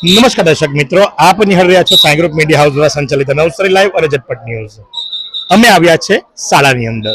નમસ્કાર દર્શક મિત્રો, આપ નિહાળી રહ્યા છો સાઈ ગ્રુપ મીડિયા હાઉસ દ્વારા સંચાલિત નવસારી લાઈવ અને ઝટપટ ન્યૂઝ. અમે આવ્યા છે શાળાની અંદર,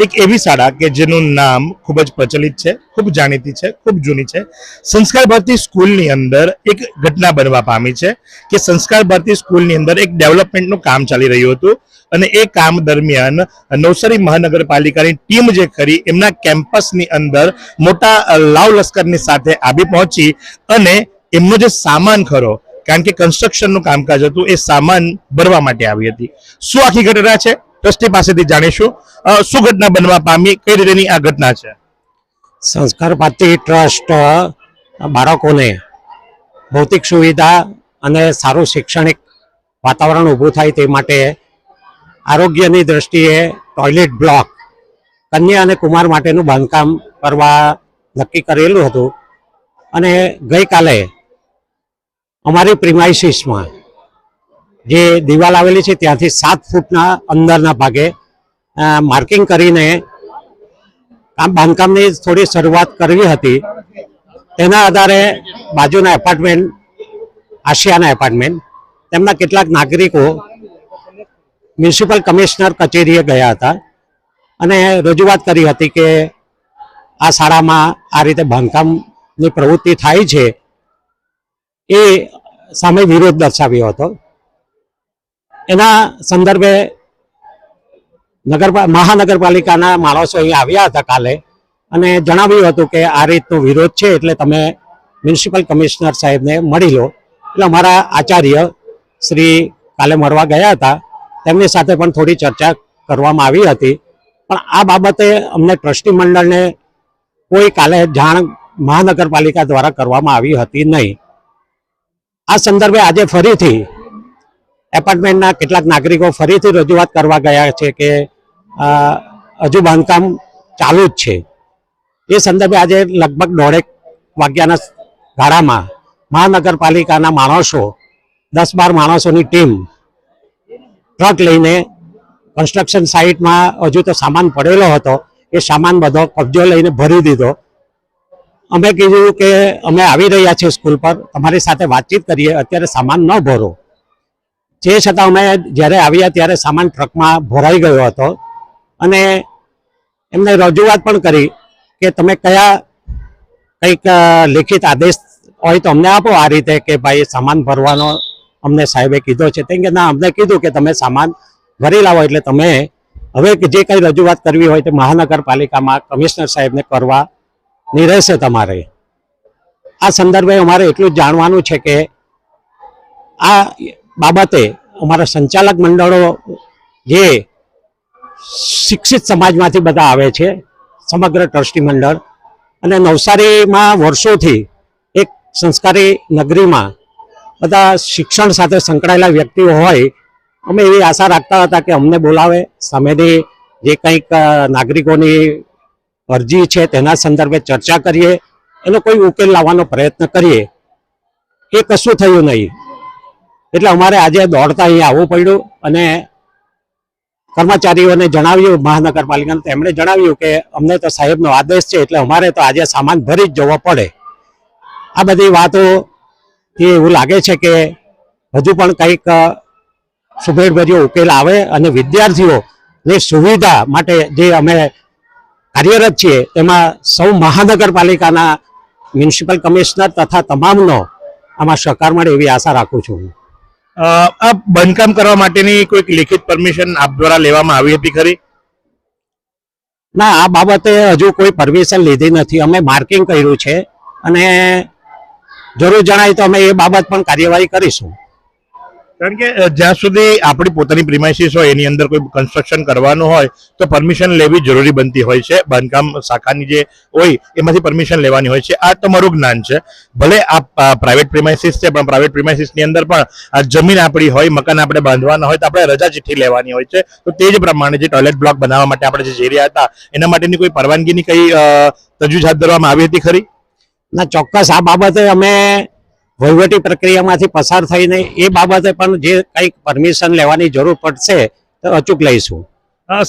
એક એવી શાળા કે જેનું નામ ખૂબ જ પ્રચલિત છે, ખૂબ જાણીતી છે, ખૂબ જૂની છે. સંસ્કાર ભારતી સ્કૂલની અંદર એક ઘટના બનવા પામી છે કે સંસ્કાર ભારતી સ્કૂલની અંદર એક ડેવલપમેન્ટનું કામ ચાલી રહ્યું હતું અને એ કામ દરમિયાન નવસારી મહાનગરપાલિકાની ટીમ જે ખરી એમના કેમ્પસની અંદર મોટા લાવ લશ્કરની સાથે આવી પહોંચી અને એમનો જે સામાન ખરો, કારણ કે કન્સ્ટ્રક્શનનું કામકાજ હતું, એ સામાન ભરવા માટે આવી હતી. શું આખી ઘટના છે ટ્રસ્ટી પાસેથી જાણીશું. શું ઘટના બનવા પામી, કઈ રીતેની આ ઘટના છે? સંસ્કાર ભારતી ટ્રસ્ટ બાળકોને ભૌતિક સુવિધા અને સારું શૈક્ષણિક વાતાવરણ ઊભું થાય તે માટે આરોગ્યની દ્રષ્ટિએ ટોયલેટ બ્લોક કન્યા અને કુમાર માટેનું બાંધકામ કરવા નક્કી કરેલું હતું. અને ગઈકાલે અમારી પ્રિમાઇસીસમાં જે દિવાલ આવેલી છે ત્યાંથી 7 ફૂટના અંદરના ભાગે માર્કિંગ કરીને બાંધકામની થોડી શરૂઆત કરવી હતી. તેના આધારે બાજુના એપાર્ટમેન્ટ, આશિયાના એપાર્ટમેન્ટ, તેમના કેટલાક નાગરિકો મ્યુનિસિપલ કમિશનર કચેરીએ ગયા હતા અને રજૂઆત કરી હતી કે આ શાળામાં આ રીતે બાંધકામની પ્રવૃત્તિ થાય છે, એ સામે વિરોધ દર્શાવ્યો હતો. એના સંદર્ભે મહાનગરપાલિકાના માણસો અહીં આવ્યા હતા કાલે અને જણાવ્યું હતું કે આ રીતનો વિરોધ છે, એટલે તમે મ્યુનિસિપલ કમિશનર સાહેબને મળી લો. એટલે અમારા આચાર્ય શ્રી કાલે મળવા ગયા હતા, તેમની સાથે પણ થોડી ચર્ચા કરવામાં આવી હતી. પણ આ બાબતે અમને ટ્રસ્ટી મંડળને કોઈ કાલે જાણ મહાનગરપાલિકા દ્વારા કરવામાં આવી હતી નહીં. આ સંદર્ભે આજે ફરીથી એપાર્ટમેન્ટના કેટલાક નાગરિકો ફરીથી રજૂઆત કરવા ગયા છે કે હજુ બાંધકામ ચાલુ જ છે. એ સંદર્ભે આજે લગભગ 1:30 વાગ્યાના ગાળામાં મહાનગરપાલિકાના માણસો, 10-12 માણસોની ટીમ ટ્રક લઈને કન્સ્ટ્રક્શન સાઇટમાં હજુ તો સામાન પડેલો હતો, એ સામાન બધો કબજો લઈને ભરી દીધો. અમે કીધું કે અમે આવી રહ્યા છીએ સ્કૂલ પર, તમારી સાથે વાતચીત કરીએ, અત્યારે સામાન ન ભરો. જે છતાં અમે જ્યારે આવ્યા ત્યારે સામાન ટ્રકમાં ભરાઈ ગયો હતો અને એમને રજૂઆત પણ કરી કે તમે કંઈક લેખિત આદેશ હોય તો અમને આપો આ રીતે કે ભાઈ સામાન ભરવાનો અમને સાહેબે કીધો છે. તેમ કે ના, અમને કીધું કે તમે સામાન ભરી લાવો, એટલે તમે હવે જે કંઈ રજૂઆત કરવી હોય તે મહાનગરપાલિકામાં કમિશનર સાહેબને કરવાની રહેશે તમારે. આ સંદર્ભે અમારે એટલું જ જાણવાનું છે કે આ બાબતે અમારા સંચાલક મંડળો જે શિક્ષિત સમાજમાંથી બધા આવે છે, સમગ્ર ટ્રસ્ટી મંડળ, અને નવસારીમાં વર્ષોથી એક સંસ્કારી નગરીમાં બધા શિક્ષણ સાથે સંકળાયેલા વ્યક્તિઓ હોય, અમે એવી આશા રાખતા હતા કે અમને બોલાવે, સામેની જે કંઈક નાગરિકોની અરજી છે તેના સંદર્ભે ચર્ચા કરીએ, એનો કોઈ ઉકેલ લાવવાનો પ્રયત્ન કરીએ. એ કશું થયું નહીં. એટલે અમારે આજે દોડતા અહીંયા આવવું પડ્યું અને કર્મચારીઓને જણાવ્યું, મહાનગરપાલિકાને, તેમણે જણાવ્યું કે અમને તો સાહેબનો આદેશ છે, એટલે અમારે તો આજે સામાન ભરી જ જવો પડે. આ બધી વાતોથી એવું લાગે છે કે હજુ પણ કંઈક સુમેળભર્યો ઉકેલ આવે અને વિદ્યાર્થીઓની સુવિધા માટે જે અમે કાર્યરત છીએ તેમાં સૌ મહાનગરપાલિકાના મ્યુનિસિપલ કમિશનર તથા તમામનો આમાં સહકાર મળે એવી આશા રાખું છું. આ બાંધકામ કરવા માટેની કોઈક લિખિત પરમિશન આપ દ્વારા લેવામાં આવી હતી ખરી? ના, આ બાબતે હજુ કોઈ પરમિશન લીધી નથી. અમે માર્કિંગ કર્યું છે અને જરૂર જણાય તો અમે એ બાબત પણ કાર્યવાહી કરીશું. કારણ કે જ્યાં સુધી આપણી પોતાની પ્રિમાઇસીસ હોય એની અંદર કોઈ કન્સ્ટ્રક્શન કરવાનું હોય તો પરમિશન લેવી જરૂરી બનતી હોય છે. બાંધકામ શાખાની જે હોય એમાંથી પરમિશન લેવાની હોય છે. આ તમારું જ્ઞાન છે. ભલે આ પ્રાઇવેટ પ્રિમાઇસીસ છે, પણ પ્રાઇવેટ પ્રિમાઇસીસની અંદર પણ આ જમીન આપણી હોય, મકાન આપણે બાંધવાના હોય તો આપણે રજા ચિઠ્ઠી લેવાની હોય છે. તો તે જ પ્રમાણે જે ટોયલેટ બ્લોક બનાવવા માટે આપણે જે જઈ રહ્યા હતા એના માટેની કોઈ પરવાનગીની કઈ તજવીજ હાથ ધરવામાં આવી હતી ખરી? ના, ચોક્કસ આ બાબતે અમે વહીવટી પ્રક્રિયામાંથી પસાર થઈને એ બાબતે પણ જે કંઈક પરમિશન લેવાની જરૂર પડશે તો અચૂક લઈશું.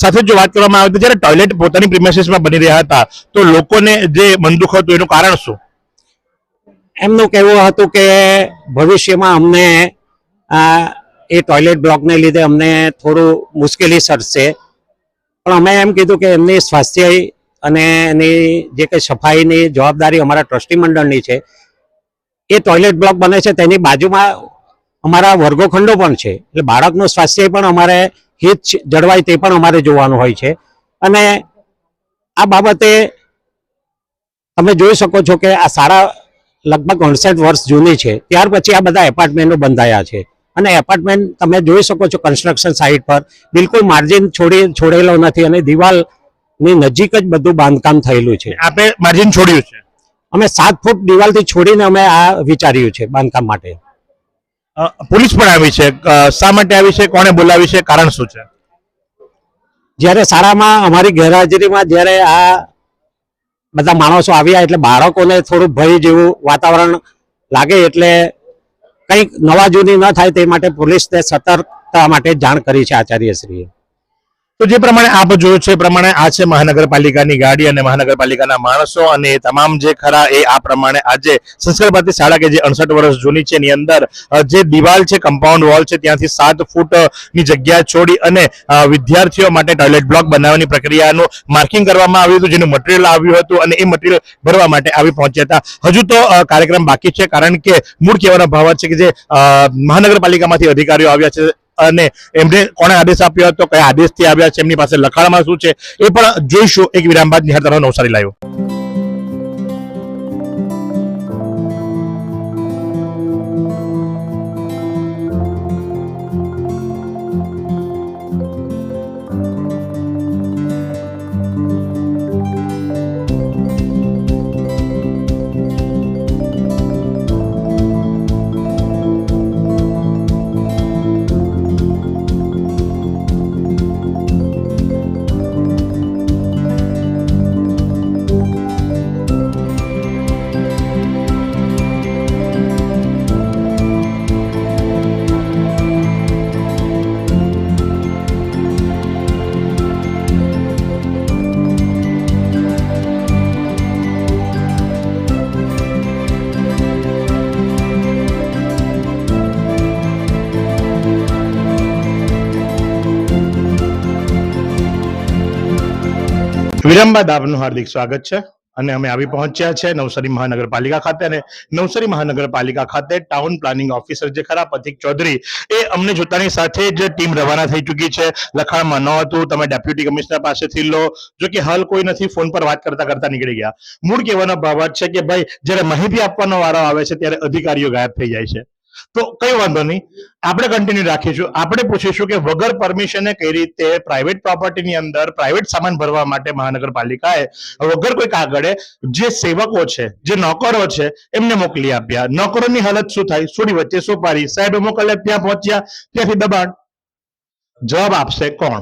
સાથે જો વાત કરવામાં આવે તો જ્યારે ટોયલેટ પોતાની પ્રિમાઇસીસમાં બની રહ્યા હતા તો લોકોને જે મનદુખ હતું એનું કારણ શું? એમનું કહેવું હતું કે ભવિષ્યમાં અમને એ ટોયલેટ બ્લોકને લીધે અમને થોડું મુશ્કેલી સર્જશે, પણ અમે એમ કીધું કે એમની સ્વાસ્થ્ય અને એની જે કંઈ સફાઈની જવાબદારી અમારા ટ્રસ્ટી મંડળની છે. એ ટોયલેટ બ્લોક બને છે તેની બાજુમાં અમારા વર્ગોખંડો પણ છે, એટલે બાળકનું સ્વાસ્થ્ય પણ અમારે હિત જળવાય તે પણ અમારે જોવાનું હોય છે. અને આ બાબતે તમે જોઈ શકો છો કે આ શાળા લગભગ 68 વર્ષ જૂની છે, ત્યાર પછી આ બધા એપાર્ટમેન્ટો બંધાયા છે. અને એપાર્ટમેન્ટ તમે જોઈ શકો છો કન્સ્ટ્રક્શન સાઇટ પર બિલકુલ માર્જિન છોડેલો નથી અને દિવાલની નજીક જ બધું બાંધકામ થયેલું છે. આપે માર્જિન છોડ્યું છે? અમે 7 ફૂટ દિવાલથી છોડીને અમે આ વિચાર્યું છે બાંધકામ માટે. પોલીસ પણ આવી છે, શા માટે આવી છે, કોણે બોલાવી છે, કારણ શું છે? જ્યારે શાળામાં અમારી ગેરહાજરીમાં જ્યારે આ બધા માણસો આવ્યા એટલે બાળકોને થોડું ભય જેવું વાતાવરણ લાગે, એટલે કંઈક નવા જૂની ન થાય તે માટે પોલીસને સતર્કતા માટે જાણ કરી છે આચાર્યશ્રીએ. તો જે પ્રમાણે આપ જોયું છે એ પ્રમાણે આ છે મહાનગરપાલિકાની ગાડી અને મહાનગરપાલિકાના માણસો, અને એ તમામ જે ખરા એ આ પ્રમાણે આજે સંસ્કાર ભારતી શાળા કે જે 68 વર્ષ જૂની છે એની અંદર જે દિવાલ છે, કમ્પાઉન્ડ વોલ છે, ત્યાંથી 7 ફૂટની જગ્યા છોડી અને વિદ્યાર્થીઓ માટે ટોયલેટ બ્લોક બનાવવાની પ્રક્રિયાનું માર્કિંગ કરવામાં આવ્યું હતું, જેનું મટીરિયલ આવ્યું હતું અને એ મટીરિયલ ભરવા માટે આવી પહોંચ્યા હતા. હજુ તો કાર્યક્રમ બાકી છે, કારણ કે મૂળ કહેવાનો ભાવ છે કે જે મહાનગરપાલિકામાંથી અધિકારીઓ આવ્યા છે અને એમને કોણે આદેશ આપ્યો હતો, કયા આદેશથી આવ્યા છે, એમની પાસે લખાણમાં શું છે એ પણ જોઈશું. એક વિરામ બાદ નિહાળતા રહો નવસારી લાઈવ. વિરામ બાદ આપનું હાર્દિક સ્વાગત છે અને અમે આવી પહોંચ્યા છે નવસારી મહાનગરપાલિકા ખાતે. અને નવસારી મહાનગરપાલિકા ખાતે ટાઉન પ્લાનિંગ ઓફિસર જે ખરા પથિક ચૌધરી, એ અમને જોતાની સાથે જ ટીમ રવાના થઈ ચૂકી છે. લખાણમાં ન હતું, તમે ડેપ્યુટી કમિશનર પાસેથી લો, જો કે હાલ કોઈ નથી, ફોન પર વાત કરતા કરતા નીકળી ગયા. મૂળ કહેવાનો ભાવ છે કે ભાઈ જ્યારે માહિતી આપવાનો વારો આવે છે ત્યારે અધિકારીઓ ગાયબ થઈ જાય છે. તો કઈ વાંધો નહીં, આપણે કન્ટિન્યુ રાખીશું. આપણે પૂછીશું કે વગર પરમિશને કઈ રીતે પ્રાઇવેટ પ્રોપર્ટીની અંદર પ્રાઇવેટ સામાન ભરવા માટે મહાનગરપાલિકાએ વગર કોઈ કાગળે જે સેવકો છે, જે નોકરો છે, એમને મોકલી આપ્યા. નોકરોની હાલત શું થાય? સોડી વચ્ચે સોપારી, સાહેબ મોકલ્યા, ત્યાં પહોંચ્યા, ત્યાંથી દબાણ. જવાબ આપશે કોણ?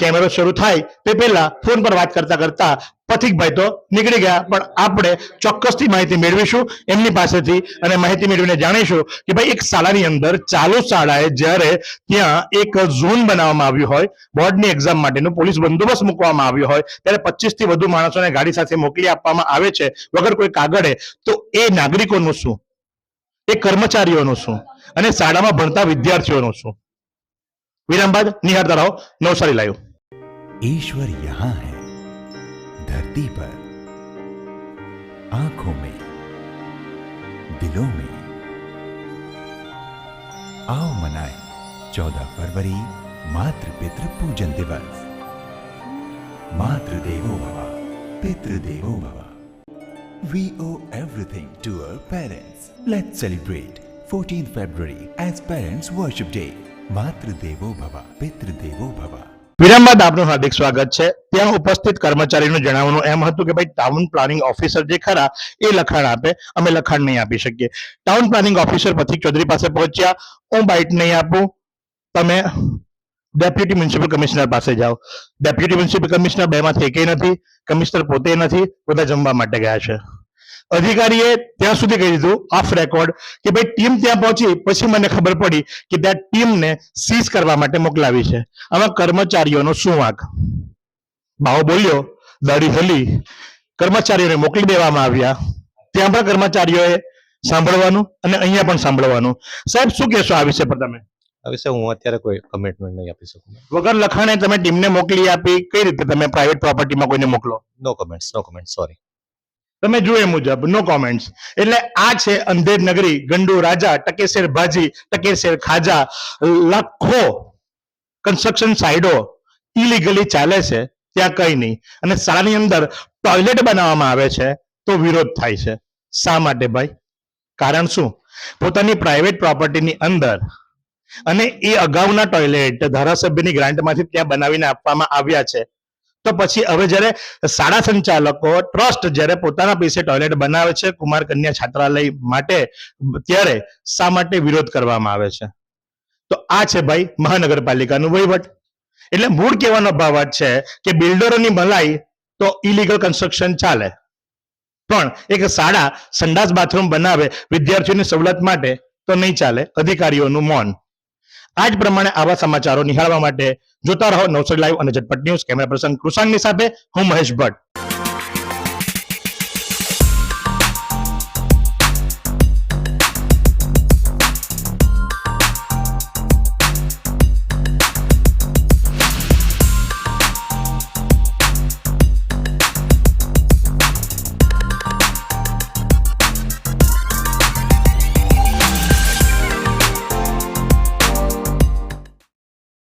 કેમેરો શરૂ થાય તે પહેલા ફોન પર વાત કરતા કરતા પથિકભાઈ તો નીકળી ગયા, પણ આપણે ચોક્કસથી માહિતી મેળવીશું એમની પાસેથી અને માહિતી મેળવીને જાણીશું કે ભાઈ એક શાળાની અંદર ચાલુ શાળાએ જ્યારે ત્યાં એક ઝોન બનાવવામાં આવ્યું હોય, બોર્ડની એક્ઝામ માટેનું પોલીસ બંદોબસ્ત મૂકવામાં આવ્યો હોય, ત્યારે 25 થી વધુ માણસોને ગાડી સાથે મોકલી આપવામાં આવે છે વગર કોઈ કાગળે, તો એ નાગરિકોનું શું, એ કર્મચારીઓનું શું, અને શાળામાં ભણતા વિદ્યાર્થીઓનું શું? विराम बाद निहारता रहो नवसारी लाइव। ईश्वर यहाँ है धरती पर, आंखों में, दिलों में। आओ मनाए 14 फरवरी मातृ पितृ पूजन दिवस। मातृ देवो भव, पितृ देवो भव। We owe everything to our parents. Let's celebrate 14th February as Parents Worship Day. માતૃ દેવો ભવ, પિતૃ દેવો ભવ। વિરામ બાદ આપનું હાર્દિક સ્વાગત છે। ત્યાં ઉપસ્થિત કર્મચારીનું જણાવવાનું એમ હતું કે ભાઈ ટાઉન પ્લાનિંગ ઓફિસર જે ખરા એ લખાણ આપે, અમે લખાણ નહીં આપી શકીએ। ટાઉન પ્લાનિંગ ઓફિસર પથિક ચૌધરી પાસે પહોંચ્યા, હું બાઇટ નહીં આપું, તમે ડેપ્યુટી મ્યુનિસિપલ કમિશનર પાસે જાઓ। ડેપ્યુટી મ્યુનિસિપલ કમિશનર બેમાંથી એકેય નથી, કમિશનર પોતે નથી, બધા જમવા માટે ગયા છે। અધિકારીએ ત્યાં સુધી કહી દીધું ઓફ રેકોર્ડ કે ભાઈ ટીમ ત્યાં પહોંચી પછી મને ખબર પડી કે ત્યાં ટીમને સીઝ કરવા માટે મોકલાવી છે। આમાં કર્મચારીઓનો શું વાંક? બાવો બોલ્યો, દાઢી હલી, કર્મચારીઓને મોકલી દેવામાં આવ્યા। ત્યાં પણ કર્મચારીઓએ સાંભળવાનું અને અહીંયા પણ સાંભળવાનું. સાહેબ શું કહેશો આ વિષય પર તમે? આ વિશે હું અત્યારે કોઈ કમિટમેન્ટ નહીં આપી શકું. વગર લખાણે તમે ટીમને મોકલી આપી, કઈ રીતે તમે પ્રાઇવેટ પ્રોપર્ટીમાં કોઈને મોકલો? No comment sorry. તમે જુઓ એ મુજબ નો કોમેન્ટ્સ. એટલે આ છે અંધેર નગરી, ગંડુ રાજા, ટકેશેર ભાજી, ટકેશેર ખાજા. લાખો કન્સ્ટ્રક્શન સાઇટો ઇલીગલી ચાલે છે, ત્યાં કઈ નહીં. અને શાળાની અંદર ટોયલેટ બનાવવામાં આવે છે તો વિરોધ થાય છે. શા માટે ભાઈ? કારણ શું? પોતાની પ્રાઇવેટ પ્રોપર્ટીની અંદર અને એ અગાઉના ટોયલેટ ધારાસભ્યની ગ્રાન્ટમાંથી ત્યાં બનાવીને આપવામાં આવ્યા છે. તો પછી હવે જ્યારે શાળા સંચાલકો ટ્રસ્ટ જ્યારે પોતાના પૈસે ટોયલેટ બનાવે છે કુમાર કન્યા છાત્રાલય માટે, ત્યારે શા માટે વિરોધ કરવામાં આવે છે? તો આ છે ભાઈ મહાનગરપાલિકાનું વહીવટ. એટલે મૂળ કહેવાનો ભાવ જ છે કે બિલ્ડરોની ભલાઈ તો ઇલીગલ કન્સ્ટ્રક્શન ચાલે, પણ એક શાળા સંડાસ બાથરૂમ બનાવે વિદ્યાર્થીઓની સવલત માટે તો નહીં ચાલે. અધિકારીઓનું મૌન. આ જ પ્રમાણે આવા સમાચારો નિહાળવા માટે જોતા રહો નવસારી લાઈવ અને ઝટપટ ન્યૂઝ. કેમેરા પર્સન કૃષાંગની સાથે હું મહેશ ભટ્ટ.